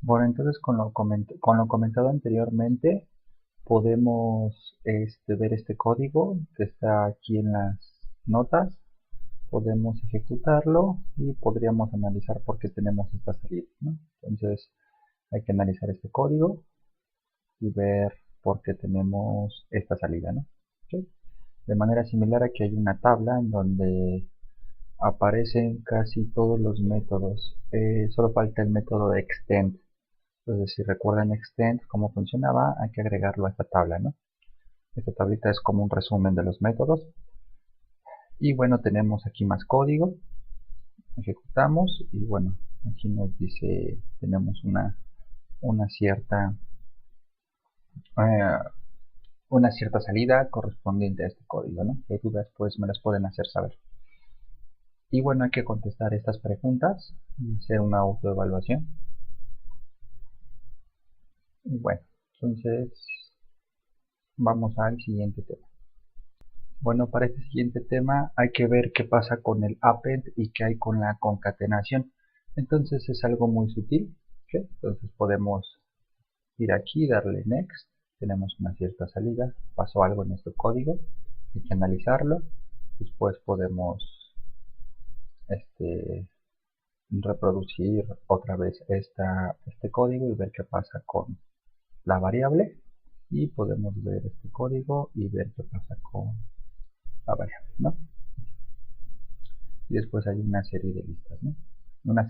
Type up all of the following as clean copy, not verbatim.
Bueno, entonces con lo comentado anteriormente, podemos ver este código que está aquí en las notas, podemos ejecutarlo y podríamos analizar por qué tenemos esta salida, ¿no? Entonces hay que analizar este código y ver por qué tenemos esta salida, ¿no? ¿Ok? De manera similar, aquí hay una tabla en donde aparecen casi todos los métodos. Solo falta el método extend. Entonces, si recuerdan extend, cómo funcionaba, hay que agregarlo a esta tabla, ¿no? Esta tablita es como un resumen de los métodos. Y bueno, tenemos aquí más código. Ejecutamos y bueno, aquí nos dice, tenemos una cierta eh, una cierta salida correspondiente a este código, ¿no? Si hay dudas, pues me las pueden hacer saber. Y bueno, hay que contestar estas preguntas y hacer una autoevaluación. Y bueno, entonces vamos al siguiente tema. Bueno, para este siguiente tema hay que ver qué pasa con el append y qué hay con la concatenación. Entonces es algo muy sutil, ¿ok? Entonces podemos ir aquí, darle next, tenemos una cierta salida, pasó algo en nuestro código, hay que analizarlo, después podemos reproducir otra vez este código y ver qué pasa con la variable, y podemos ver este código y ver qué pasa con la variable, ¿no? Y después hay una serie de listas, ¿no? Una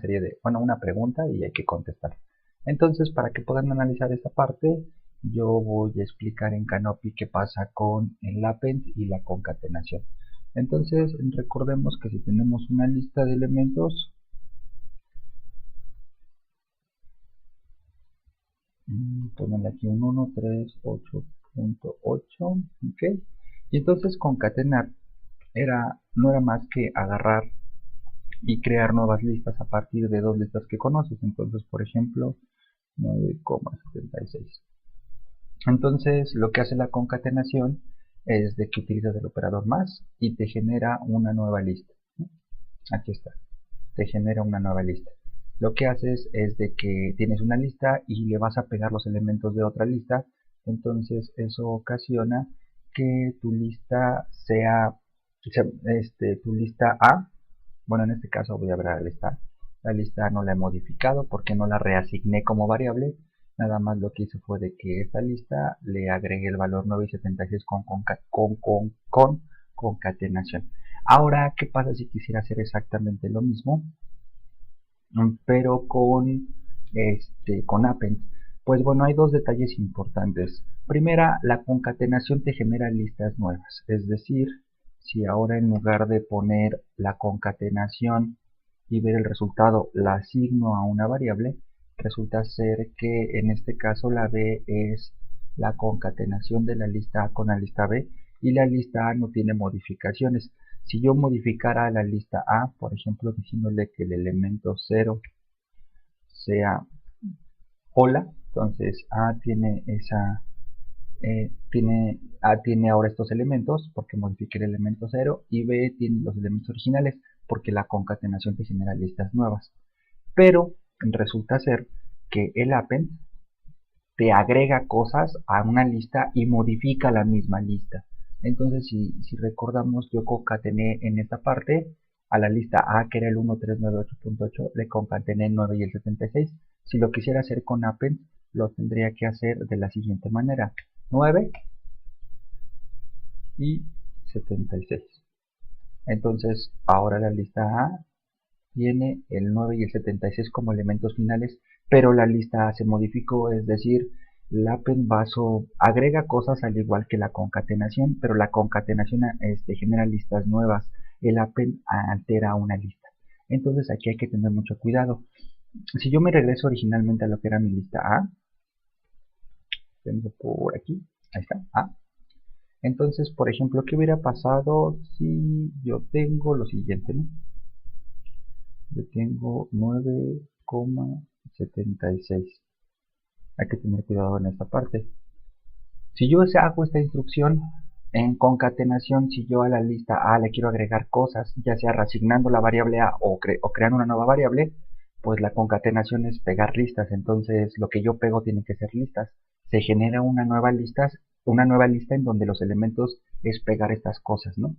pregunta y hay que contestar. Entonces, para que puedan analizar esta parte, yo voy a explicar en Canopy qué pasa con el append y la concatenación. Entonces, recordemos que si tenemos una lista de elementos, ponle aquí un 138.8, ¿ok? Y entonces concatenar no era más que agarrar y crear nuevas listas a partir de dos listas que conoces. Entonces, por ejemplo, 9,76. Entonces, lo que hace la concatenación es de que utilizas el operador más y te genera una nueva lista, ¿no? Aquí está, te genera una nueva lista. Lo que haces es de que tienes una lista y le vas a pegar los elementos de otra lista. Entonces, eso ocasiona que tu lista tu lista A. Bueno, en este caso voy a ver la lista. La lista no la he modificado porque no la reasigné como variable. Nada más lo que hice fue de que esta lista le agregué el valor 9,76 con concatenación. Ahora, ¿qué pasa si quisiera hacer exactamente lo mismo, pero con append? Pues bueno, hay dos detalles importantes. Primera, la concatenación te genera listas nuevas. Es decir, si ahora en lugar de poner la concatenación y ver el resultado la asigno a una variable, resulta ser que en este caso la B es la concatenación de la lista A con la lista B, y la lista A no tiene modificaciones. Si yo modificara la lista A, por ejemplo, diciéndole que el elemento 0 sea hola, entonces A tiene ahora estos elementos porque modifique el elemento 0, y B tiene los elementos originales porque la concatenación te genera listas nuevas. Pero resulta ser que el append te agrega cosas a una lista y modifica la misma lista. Entonces, si recordamos, yo concatené en esta parte a la lista A, que era el 1398.8, le concatené el 9 y el 76. Si lo quisiera hacer con append, lo tendría que hacer de la siguiente manera: 9 y 76. Entonces, ahora la lista A tiene el 9 y el 76 como elementos finales, pero la lista A se modificó, es decir, la append agrega cosas al igual que la concatenación, pero la concatenación genera listas nuevas, el append altera una lista. Entonces aquí hay que tener mucho cuidado. Si yo me regreso originalmente a lo que era mi lista A, tengo por aquí, ahí está, A. Entonces, por ejemplo, ¿qué hubiera pasado si yo tengo lo siguiente, ¿no? Yo tengo 9,76. Hay que tener cuidado en esta parte. Si yo hago esta instrucción en concatenación, si yo a la lista A le quiero agregar cosas, ya sea reasignando la variable A o creando una nueva variable, pues la concatenación es pegar listas, entonces lo que yo pego tiene que ser listas. Se genera una nueva lista en donde los elementos es pegar estas cosas, ¿no?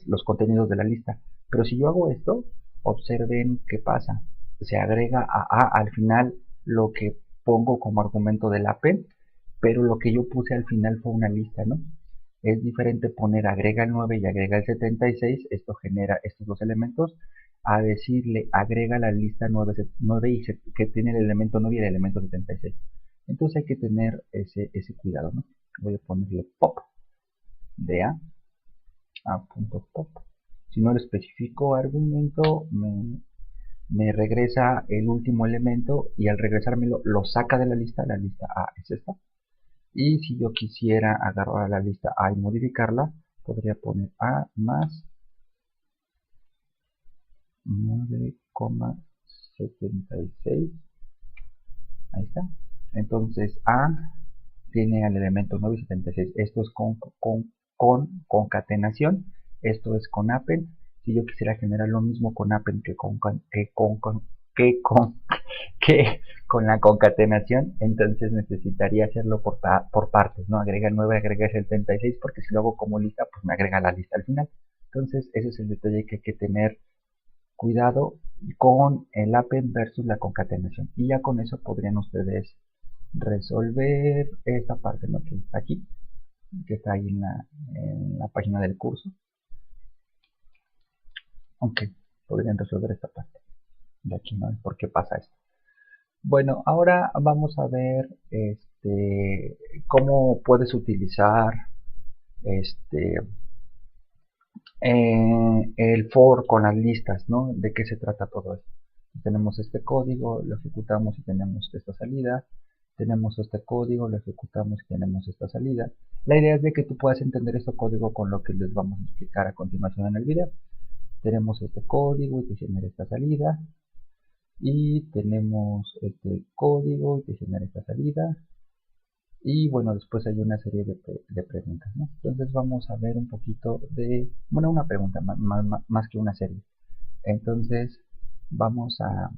Los contenidos de la lista. Pero si yo hago esto, observen qué pasa. Se agrega a al final lo que pongo como argumento del append, pero lo que yo puse al final fue una lista, ¿no? Es diferente poner agrega el 9 y agrega el 76, esto genera estos dos elementos, a decirle agrega la lista 9 y que tiene el elemento 9 y el elemento 76. Entonces hay que tener ese cuidado, ¿no? Voy a ponerle pop de a.pop. Si no le especifico argumento, me regresa el último elemento y al regresármelo lo saca de la lista A es esta. Y si yo quisiera agarrar la lista A y modificarla, podría poner A más 9,76. Ahí está. Entonces A tiene al elemento 9 y 76. Esto es con concatenación. Esto es con append. Si yo quisiera generar lo mismo con append que con la concatenación, entonces necesitaría hacerlo por partes, ¿no? Agrega el 9, agrega el 76, porque si lo hago como lista, pues me agrega la lista al final. Entonces, ese es el detalle que hay que tener cuidado con el append versus la concatenación. Y ya con eso podrían ustedes resolver esta parte, ¿no? Que está aquí, que está ahí en la página del curso. Aunque podrían resolver esta parte de aquí, ¿no? ¿Por qué pasa esto? Bueno, ahora vamos a ver cómo puedes utilizar el for con las listas, ¿no? ¿De qué se trata todo esto? Tenemos este código, lo ejecutamos y tenemos esta salida. Tenemos este código, lo ejecutamos y tenemos esta salida. La idea es de que tú puedas entender este código con lo que les vamos a explicar a continuación en el video. Tenemos este código y te genera esta salida. Y tenemos este código y te genera esta salida. Y bueno, después hay una serie de preguntas, ¿no? Entonces vamos a ver un poquito de, bueno, una pregunta más que una serie. Entonces vamos a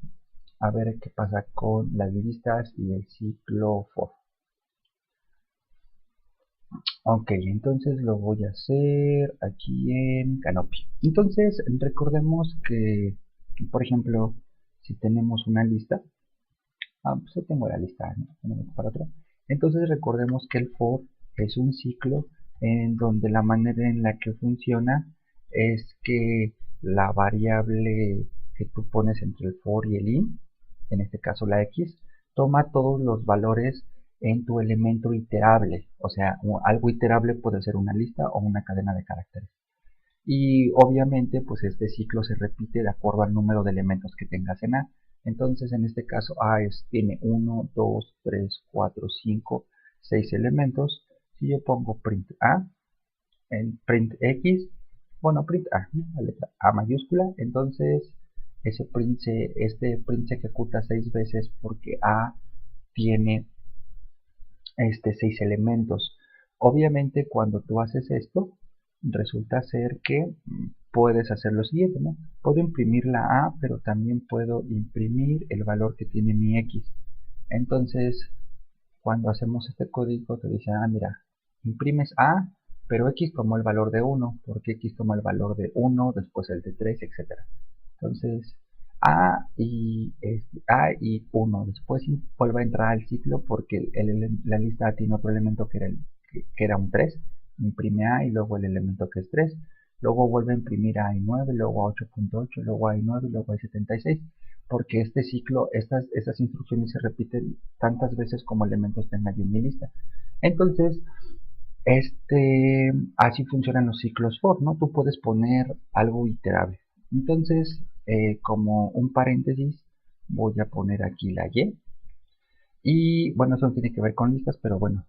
ver qué pasa con las listas y el ciclo for. Ok, entonces lo voy a hacer aquí en Canopy. Entonces recordemos que, por ejemplo, si tenemos una lista, pues ahí tengo la lista, ¿no? Para otra. Entonces recordemos que el for es un ciclo en donde la manera en la que funciona es que la variable que tú pones entre el for y el in, en este caso la x, toma todos los valores en tu elemento iterable. O sea, algo iterable puede ser una lista o una cadena de caracteres. Y obviamente pues este ciclo se repite de acuerdo al número de elementos que tengas en A. Entonces en este caso A tiene 1, 2, 3, 4, 5, 6 elementos. Si yo pongo print A, en print X, bueno, print A, la letra A mayúscula, entonces este print se ejecuta 6 veces porque A tiene 6 elementos. Obviamente cuando tú haces esto, resulta ser que puedes hacer lo siguiente, ¿no? Puedo imprimir la A, pero también puedo imprimir el valor que tiene mi X. Entonces, cuando hacemos este código, te dice, mira, imprimes A, pero X tomó el valor de 1, porque X toma el valor de 1, después el de 3, etc. Entonces, A y 1. Después vuelve a entrar al ciclo porque la lista A tiene otro elemento que era un 3. Imprime A y luego el elemento que es 3. Luego vuelve a imprimir A y 9, luego a 8.8, luego a y 9, luego a 76. Porque este ciclo, estas instrucciones se repiten tantas veces como elementos tenga yo en mi lista. Entonces, así funcionan los ciclos for, ¿no? Tú puedes poner algo iterable. Entonces, como un paréntesis, voy a poner aquí la Y. Y bueno, eso no tiene que ver con listas, pero bueno,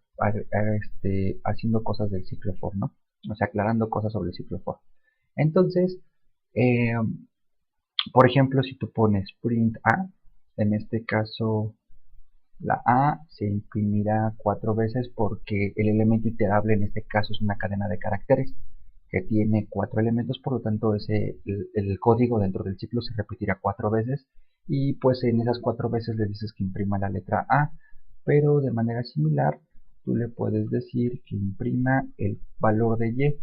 haciendo cosas del ciclo for, ¿no? O sea, aclarando cosas sobre el ciclo for. Entonces, por ejemplo, si tú pones print A, en este caso la A se imprimirá 4 veces porque el elemento iterable en este caso es una cadena de caracteres que tiene 4 elementos, por lo tanto el código dentro del ciclo se repetirá 4 veces y pues en esas 4 veces le dices que imprima la letra A, pero de manera similar tú le puedes decir que imprima el valor de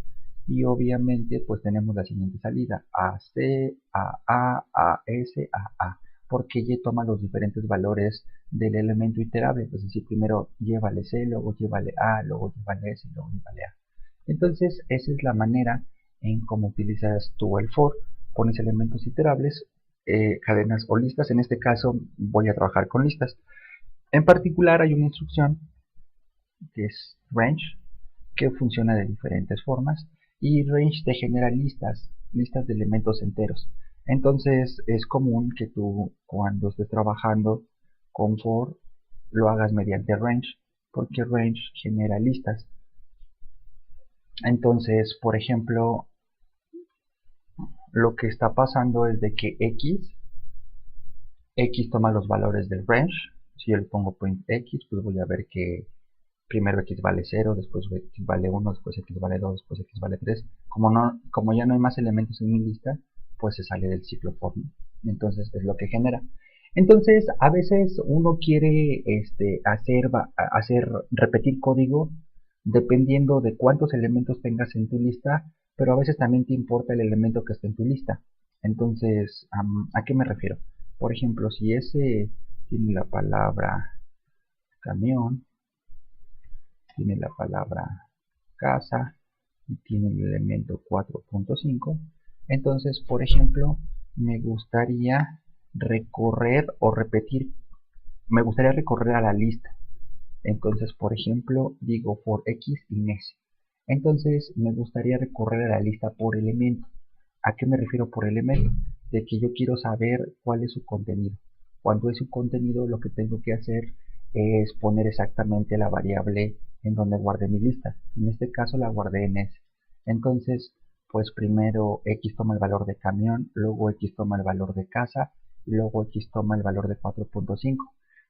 y obviamente pues tenemos la siguiente salida: AC, AA, AS, AA, porque Y toma los diferentes valores del elemento iterable, es decir, primero Y vale C, luego Y vale A, luego Y vale S, luego Y vale A. Entonces esa es la manera en cómo utilizas tú el for. Pones elementos iterables, cadenas o listas. En este caso voy a trabajar con listas. En particular hay una instrucción que es range, que funciona de diferentes formas, y range te genera listas de elementos enteros. Entonces es común que tú, cuando estés trabajando con for, lo hagas mediante range, porque range genera listas. Entonces, por ejemplo, lo que está pasando es de que X toma los valores del range. Si yo le pongo print X, pues voy a ver que primero X vale 0, después X vale 1, después X vale 2, después X vale 3. Como ya no hay más elementos en mi lista, pues se sale del ciclo for. Entonces es lo que genera. Entonces a veces uno quiere repetir código dependiendo de cuántos elementos tengas en tu lista, pero a veces también te importa el elemento que esté en tu lista. Entonces, ¿a qué me refiero? Por ejemplo, si ese tiene la palabra camión, tiene la palabra casa y tiene el elemento 4.5, entonces, por ejemplo, me gustaría recorrer a la lista. Entonces, por ejemplo, digo for x in s. Entonces, me gustaría recorrer a la lista por elemento. ¿A qué me refiero por elemento? De que yo quiero saber cuál es su contenido. Cuando es su contenido, lo que tengo que hacer es poner exactamente la variable en donde guardé mi lista. En este caso la guardé en S. Entonces, pues primero X toma el valor de camión, luego X toma el valor de casa, y luego X toma el valor de 4.5.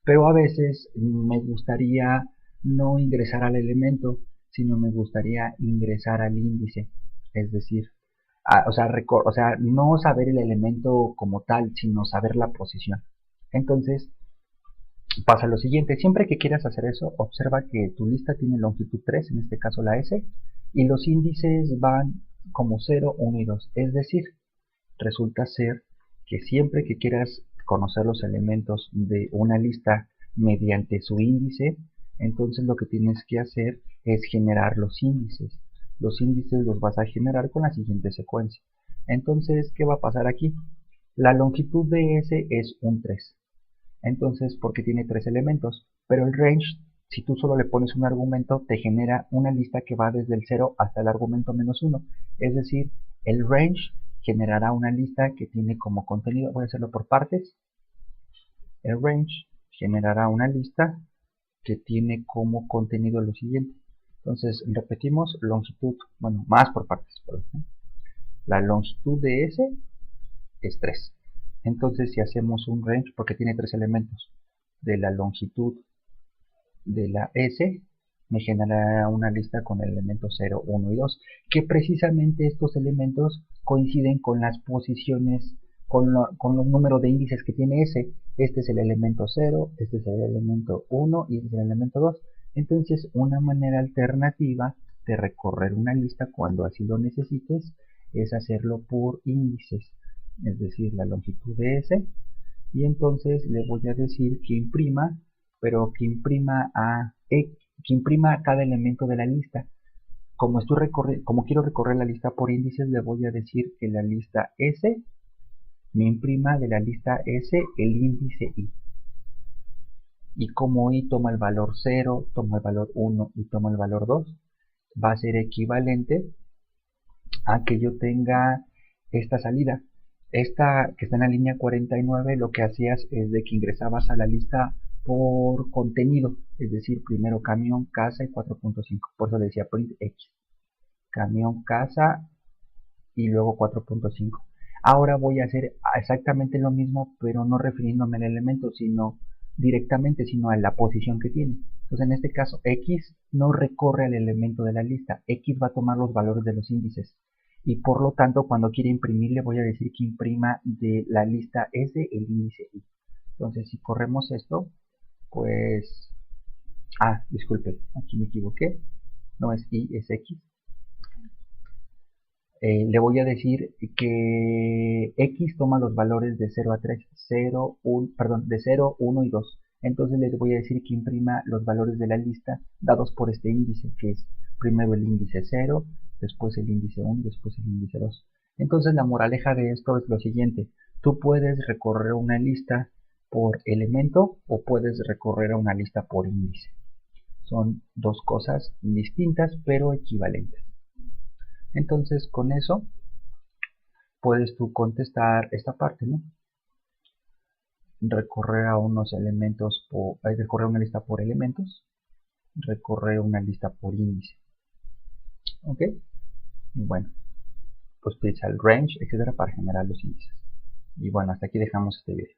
Pero a veces me gustaría no ingresar al elemento, sino me gustaría ingresar al índice. Es decir, o sea, no saber el elemento como tal, sino saber la posición. Entonces, pasa lo siguiente: siempre que quieras hacer eso, observa que tu lista tiene longitud 3, en este caso la S, y los índices van como 0, 1 y 2. Es decir, resulta ser que siempre que quieras conocer los elementos de una lista mediante su índice, entonces lo que tienes que hacer es generar los índices. Los índices los vas a generar con la siguiente secuencia. Entonces, ¿qué va a pasar aquí? La longitud de S es un 3. Entonces, porque tiene 3 elementos, pero el range, si tú solo le pones un argumento, te genera una lista que va desde el 0 hasta el argumento -1. Es decir, el range generará una lista que tiene como contenido, voy a hacerlo por partes, el range generará una lista que tiene como contenido lo siguiente. Entonces, repetimos: longitud, bueno, más por partes, perdón. La longitud de S es 3. Entonces, si hacemos un range, porque tiene 3 elementos, de la longitud de la S, me generará una lista con el elemento 0, 1 y 2, que precisamente estos elementos coinciden con las posiciones, con los números de índices que tiene S. Este es el elemento 0, este es el elemento 1 y este es el elemento 2. Entonces, una manera alternativa de recorrer una lista cuando así lo necesites es hacerlo por índices, es decir, la longitud de S, y entonces le voy a decir que imprima, pero que imprima cada elemento de la lista. Como quiero recorrer la lista por índices, le voy a decir que la lista S me imprima de la lista S el índice I. Y como I toma el valor 0, toma el valor 1 y toma el valor 2, va a ser equivalente a que yo tenga esta salida. Esta que está en la línea 49, lo que hacías es de que ingresabas a la lista por contenido, es decir, primero camión, casa y 4.5. Por eso le decía print X. Camión, casa y luego 4.5. Ahora voy a hacer exactamente lo mismo, pero no refiriéndome al elemento, sino directamente, sino a la posición que tiene. Entonces, en este caso, X no recorre al elemento de la lista. X va a tomar los valores de los índices. y por lo tanto cuando quiera imprimir le voy a decir que imprima de la lista S el índice I. Entonces si corremos esto, pues... disculpe, aquí me equivoqué, no es I, es X. Le voy a decir que X toma los valores de 0 a 3, 0, 1, perdón, de 0, 1 y 2. Entonces le voy a decir que imprima los valores de la lista dados por este índice, que es primero el índice 0, después el índice 1, después el índice 2. Entonces la moraleja de esto es lo siguiente: tú puedes recorrer una lista por elemento o puedes recorrer a una lista por índice. Son dos cosas distintas pero equivalentes. Entonces con eso puedes tú contestar esta parte, ¿no? Recorrer a unos elementos, recorrer una lista por elementos, recorrer una lista por índice. ¿Ok? Y bueno, pues utiliza el range, etcétera, para generar los índices. Y bueno, hasta aquí dejamos este video.